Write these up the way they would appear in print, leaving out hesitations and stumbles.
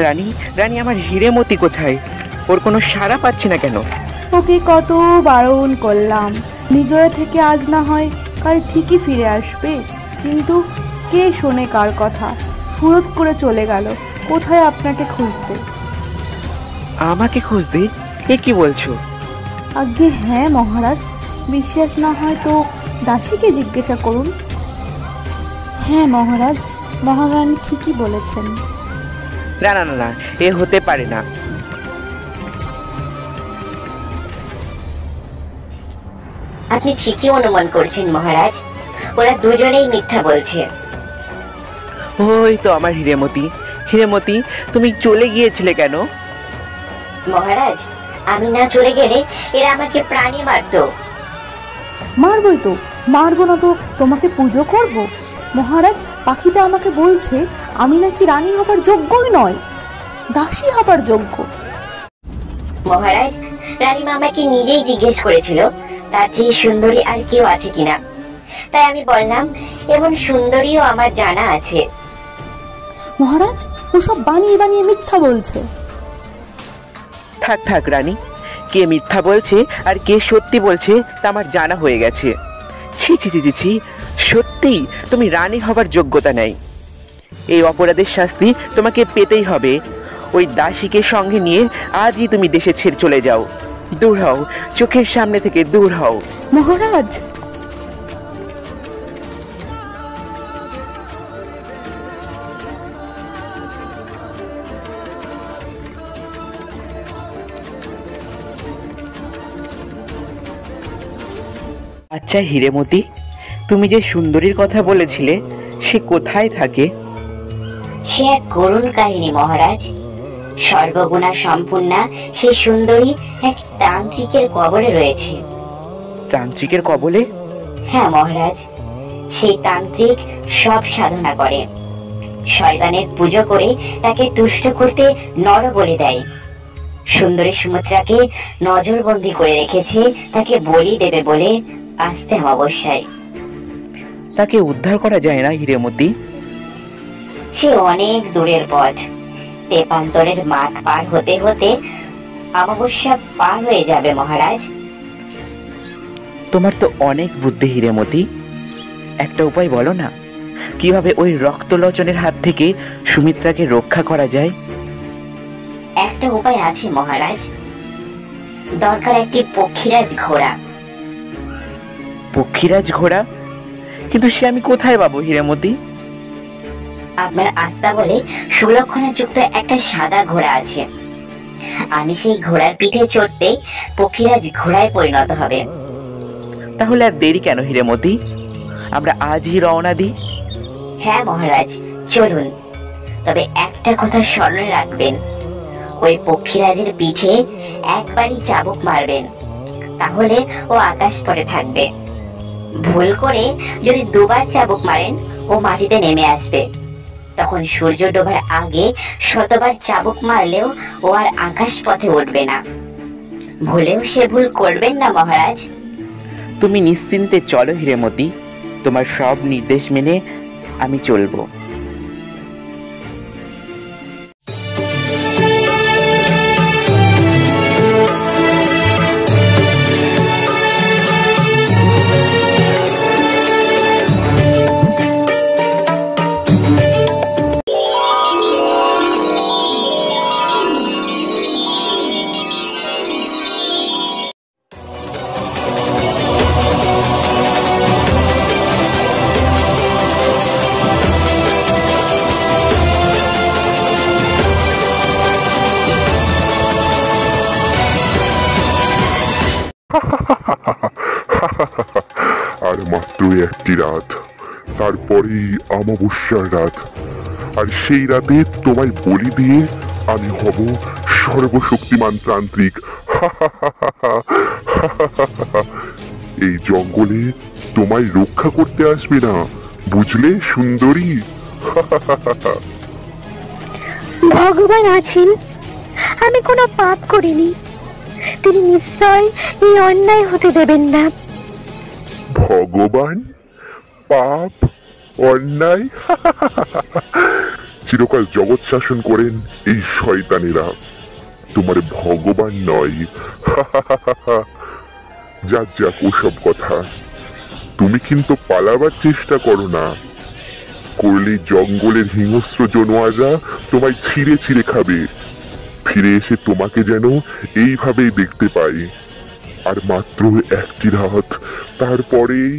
রানী, রানী আমার হিরেমতি কোথায়? ওর কোনো সাড়া পাচ্ছি না কেন? ওকে কত বারণ করলাম, নিগড়া থেকে আজ না হয় কাল ঠিকই ফিরে আসবে, কিন্তু কে শোনে কার কথা? ফুরত করে চলে গেল কোথায় আপনাকে খুঁজতে। আমাকে খুঁজতে? এ কি বলছো? আজ্ঞে হ্যাঁ মহারাজ, বিশ্বাস না হয় তো দাসীকে জিজ্ঞাসা করুন। হ্যাঁ মহারাজ, মহারানী ঠিকই বলেছেন। না না না না, এ হতে পারে না। আপনি ঠিকই অনুমান করছেন মহারাজ, ওরা দুজনেই মিথ্যা বলছে। ওই তো আমার হিরেমতি। হিরেমতি, তুমি চলে গিয়েছিলে কেন? মহারাজ, আমি না চলে গেলে এরা আমাকে প্রাণে মারতো। মারবই তো, মারবো না তো তোমাকে পুজো করব? মহারাজ, পাখিটা আমাকে বলছে আমি নাকি রানী হবার যোগ্যই নয়, দাসী হবার যোগ্য। মহারাজ, রানীমা আমাকে নিজেই জিজ্ঞেস করেছিল তার চেয়ে সুন্দরী আর কেউ আছে কিনা, তাই আমি বললাম এমন সুন্দরীও আমার জানা আছে। মহারাজ, ওসব বানিয়ে বানিয়ে মিথ্যা বলছে। থাক থাক রানী, কে মিথ্যা বলছে আর কে সত্যি বলছে তা আমার জানা হয়ে গেছে। ছি ছি ছি ছি ছি, সত্যি তুমি রানী হবার যোগ্যতা নেই। এই অপরাধের শাস্তি তোমাকে পেতেই হবে। ওই দাসীকে সঙ্গে নিয়ে আজই তুমি দেশে ছেড়ে চলে যাও। দূর হও, চোখের সামনে থেকে দূর হও। মহারাজ, আচ্ছা হিরেমতি, তুমি যে সুন্দরীর কথা বলেছিলে সে কোথায় থাকে? সে এক করুণ কাহিনী মহারাজ। সর্বগুণা সম্পূর্ণা সেই সুন্দরী এক তান্ত্রিকের কবলে রয়েছে। তান্ত্রিকের কবলে? হ্যাঁ মহারাজ, সেই তান্ত্রিক সব সাধনা করে, শয়তানের পুজো করে তাকে তুষ্ট করতে নর বলি দেয়। সুন্দরী সুমিত্রাকে নজরবন্দি করে রেখেছে তাকে বলি দেবে বলে আসতে অবশ্যই। তাকে উদ্ধার করা যায় না হিরেমতি? সে অনেক দূরের পথ, তেপান্তরের মাঠ পার হতে হতে অমাবস্যা পার হয়ে যাবে মহারাজ। তোমার তো অনেক বুদ্ধি হিরেমতি, একটা উপায় বলো না, কিভাবে ওই রক্তলোচনের হাত থেকে সুমিত্রাকে রক্ষা করা যায়? একটা উপায় আছে মহারাজ, দরকার একটি পক্ষীরাজ ঘোড়া। পক্ষীরাজ ঘোড়া? কিন্তু সে আমি কোথায় পাবো হিরেমতি? আপনার আস্থা বলে সুলক্ষণা যুক্ত একটা সাদা ঘোড়া আছে, আমি সেই ঘোড়ার পিঠে চড়তে পক্ষীরাজ ঘোড়ায় পরিণত হবে। তাহলে আর দেরি কেন হিরেমতি, আমরা আজই রওনা দিই। হ্যাঁ মহারাজ, চলুন। তবে একটা কথা স্মরণে রাখবেন, ওই পক্ষীরাজের পিঠে একবারই চাবুক মারবেন, তাহলে ও আকাশ পথে থাকবে। ভুল করে যদি দুবার চাবুক মারেন ও মাটিতে নেমে আসবে। তখন সূর্য ডোবার আগে শতবার চাবুক মারলেও ও আর আকাশ পথে উঠবে না। ভুলেও সে ভুল করবেন না মহারাজ। তুমি নিশ্চিন্তে চলো হিরেমতি, তোমার সব নির্দেশ মেনে আমি চলবো। আর মাত্রই একটি রাত, তারপরেই অমাবস্যার রাত, আর সেই রাতে তোমায় বলি দিয়ে আমি হব সর্বশক্তিমান তান্ত্রিক। এই জঙ্গলে তোমায় রক্ষা করতে আসবে না, বুঝলে সুন্দরী? ভগবান আছেন, আমি কোনো পাপ করিনি, তিনি নিশ্চয় এই অন্যায় হতে দেবেন না। ভগবান? পাপ? অন্যায়? চিরকাল জগৎ শাসন করেন এই শয়তানেরা, তোমার ভগবান নয়। যাক যাক ওসব কথা, তুমি কিন্তু পালাবার চেষ্টা করো না, করলে জঙ্গলের হিংস্র জানোয়াররা তোমায় ছিঁড়ে ছিঁড়ে খাবে। ফিরে এসে তোমাকে যেন এইভাবেই দেখতে পাই। আর মাত্র একটি রাত, তারপরেই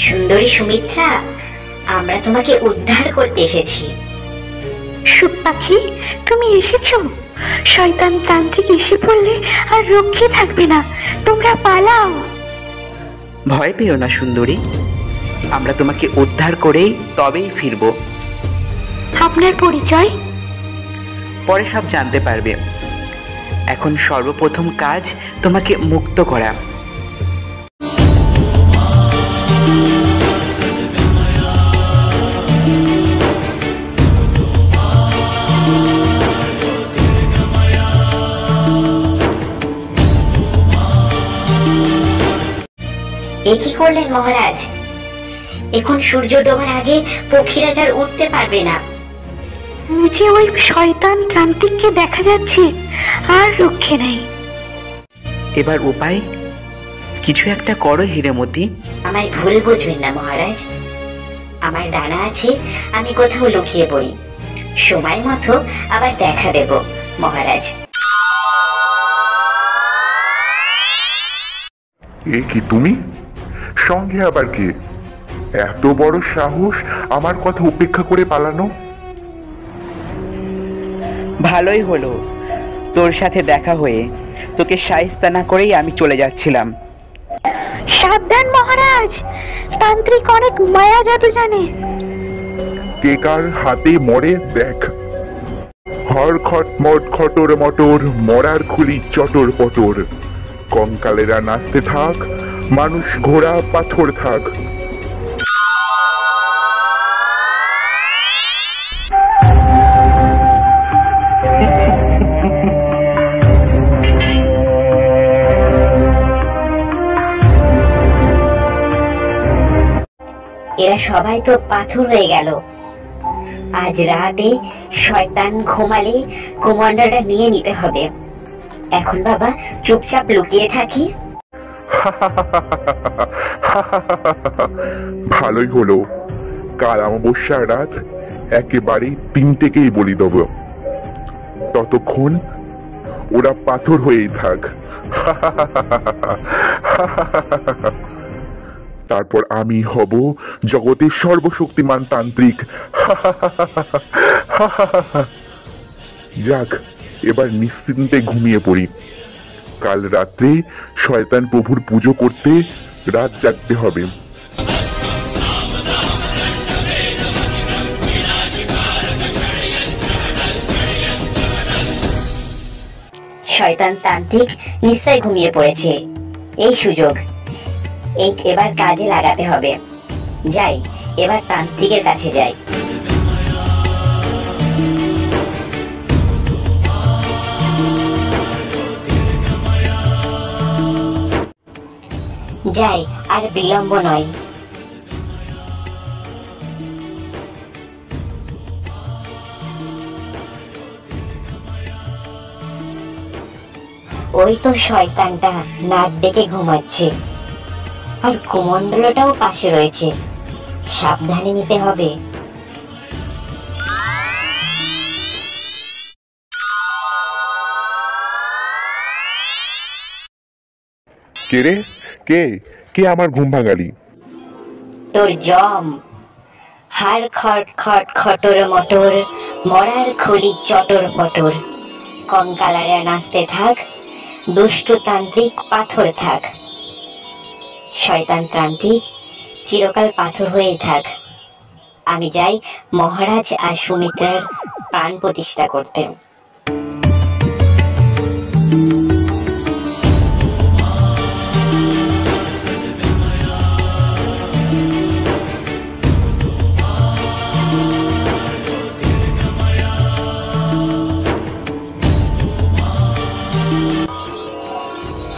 সুন্দরী সুমিত্রা, আমরা তোমাকে উদ্ধার করতে এসেছি। সুখ পাখি, তুমি এসেছো? শয়তান তান্ত্রিক এসে পড়লে আর রক্ষে থাকবে না, তোমরা পালাও। ভয় পেও না সুন্দরী, আমরা তোমাকে উদ্ধার করেই তবেই ফিরব। আপনার পরিচয়? পরে সব জানতে পারবে। এখন সর্বপ্রথম কাজ তোমাকে মুক্ত করা। এ কি করলেন মহারাজ? এখন সূর্য ডোবার আগে পক্ষীরাজ আর উঠতে পারবে না। নিচে ওই শয়তান তান্ত্রিককে দেখা যাচ্ছে, আর রক্ষে নেই। এবার উপায় কিছু একটা করো হীরেমতি। আমায় ভুল বুঝবেন না মহারাজ, আমার ডানা আছে, আমি কোথাও লুকিয়ে পড়ি। সময় মতো আবার দেখা দেব মহারাজ। এ কি তুমি? সঙ্গে আবার কে? এত বড় সাহস আমার কথা উপেক্ষা করে পালানো? ভালোই হলো তোর সাথে দেখা হয়ে, তোকে শায়েস্তা না করেই আমি চলে যাচ্ছিলাম। সাবধান মহারাজ, তান্ত্রিক অনেক মায়া জাদু জানে। কে কার হাতে মরে দেখ। হর খট মট খটর মটর, মরার খুলি চটর পটর। কঙ্কালেরা নাচতে থাক, মানুষ ঘোড়া পাথর থাক। এরা সবাই তো পাথর হয়ে গেল। আজ রাতে শয়তান ঘুমালে কুমন্ডলটা নিয়ে নিতে হবে। এখন বাবা চুপচাপ লুকিয়ে থাকি। ভালোই হলো, কাল অমাবস্যার রাত একেবারে 3টেকেই বলি দেব। ততক্ষণ ওরা পাথর হয়েই থাক। তারপর আমি হব জগতের সর্বশক্তিমান তান্ত্রিক। যাক, এবার নিশ্চিন্তে ঘুমিয়ে পড়ি। কাল রাত্রে শয়তান প্রভুর পুজো করতে রাত জাগতে হবে। শয়তান তান্ত্রিক নিশ্চয় ঘুমিয়ে পড়েছে। এই সুযোগ এবার কাজে লাগাতে হবে। যাই, এবার তান্ত্রিকের কাছে যাই। যাই, আর বিলম্ব নয়। ওই তো শয়তানটা নাক ডেকে ঘুমাচ্ছে, আর কুমন্ডলটাও পাশে রয়েছে। সাবধানে নিতে হবে। কে রে? কে কে আমার ঘুম ভাঙালি? তোর জম। হাড় খট খট খটর মটর, মরার খুলি চটর পটর। কঙ্কালারা নাচতে থাক, দুষ্টু তান্ত্রিক পাথর থাক। শয়তান তান্ত্রিক চিরকাল পাথর হয়েই থাক। আমি যাই মহারাজ আর সুমিত্রার প্রাণ প্রতিষ্ঠা করতে।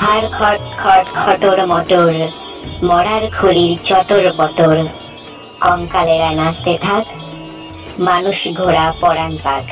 হাড় খট খট খটর মটর, মরার খুলির চটর পটর। কঙ্কালেরা নাচতে থাক, মানুষ ঘোড়া পরাণ পাক।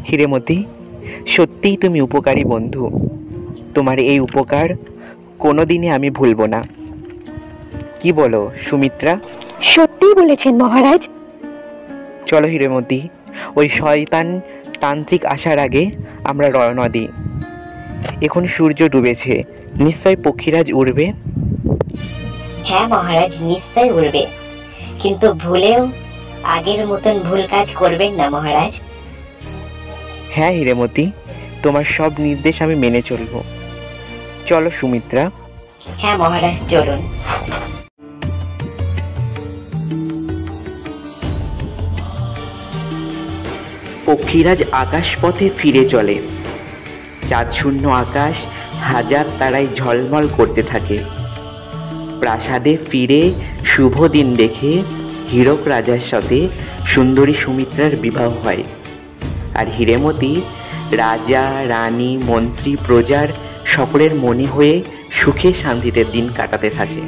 হিরেমতি, সত্যিই তুমি উপকারী বন্ধু। তোমার এই উপকার কোনোদিনই আমি ভুলবো না। কি বলো সুমিত্রা? সত্যিই বলেছেন মহারাজ। চলো হিরেমতি, ওই শয়তান তান্ত্রিক আসার আগে আমরা রওনা দিই। এখন সূর্য ডুবেছে, নিশ্চয় পক্ষীরাজ উড়বে। হ্যাঁ মহারাজ, নিশ্চয় উড়বে, কিন্তু ভুলেও আগের মতন ভুল কাজ করবেন না মহারাজ। হ্যাঁ হিরেমতি, তোমার সব নির্দেশ আমি মেনে চলবো। চলো সুমিত্রা। হ্যাঁ মহারাজ, চলুন। পক্ষীরাজ আকাশপথে ফিরে চলে। চাঁদ শূন্য আকাশ হাজার তারায় ঝলমল করতে থাকে। প্রাসাদে ফিরে শুভ দিন দেখে হীরক রাজার সাথে সুন্দরী সুমিত্রার বিবাহ হয়। আর হিরেমতি রাজা, রানী, মন্ত্রী, প্রজার সকলের মনে হয়ে সুখে শান্তিতে দিন কাটাতে থাকে।